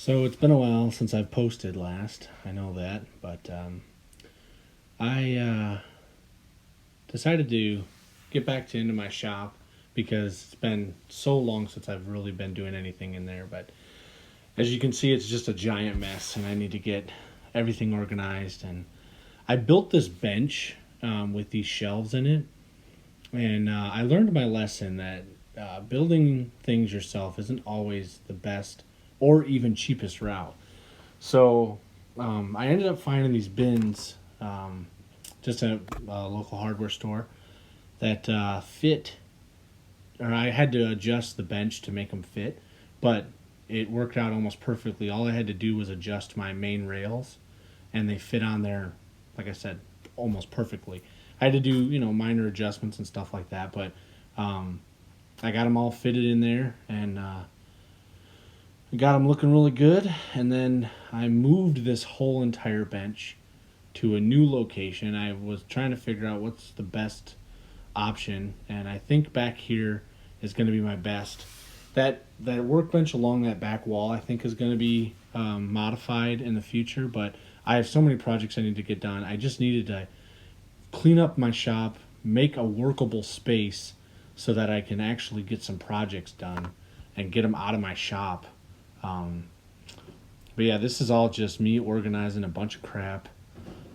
So it's been a while since I've posted last. I know that, but I decided to get back into my shop because it's been so long since I've really been doing anything in there. But as you can see, it's just a giant mess, and I need to get everything organized. And I built this bench with these shelves in it, and I learned my lesson that building things yourself isn't always the best or even cheapest route. So I ended up finding these bins just at a local hardware store that fit, or I had to adjust the bench to make them fit, but it worked out almost perfectly. All I had to do was adjust my main rails, and they fit on there, like I said, almost perfectly. I had to do, minor adjustments and stuff like that, but I got them all fitted in there, and got them looking really good. And then I moved this whole entire bench to a new location. I was trying to figure out what's the best option, and I think back here is going to be my best. That workbench along that back wall, I think, is going to be modified in the future, but I have so many projects I need to get done. I just needed to clean up my shop, make a workable space so that I can actually get some projects done and get them out of my shop. um, but yeah, this is all just me organizing a bunch of crap,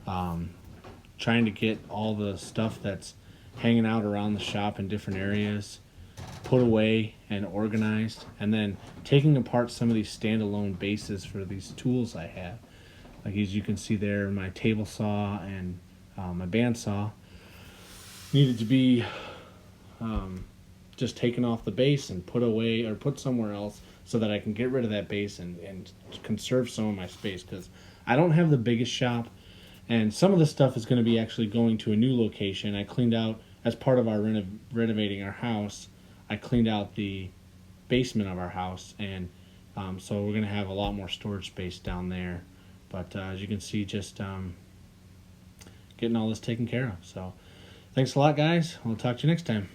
trying to get all the stuff that's hanging out around the shop in different areas put away and organized, and then taking apart some of these standalone bases for these tools I have. Like, as you can see there, my table saw and my bandsaw needed to be just taken off the base and put away or put somewhere else so that I can get rid of that base and conserve some of my space, because I don't have the biggest shop, and some of the stuff is going to be actually going to a new location. I cleaned out, as part of our renovating our house, I cleaned out the basement of our house, and so we're going to have a lot more storage space down there. But as you can see, just getting all this taken care of. So thanks a lot, guys. We'll talk to you next time.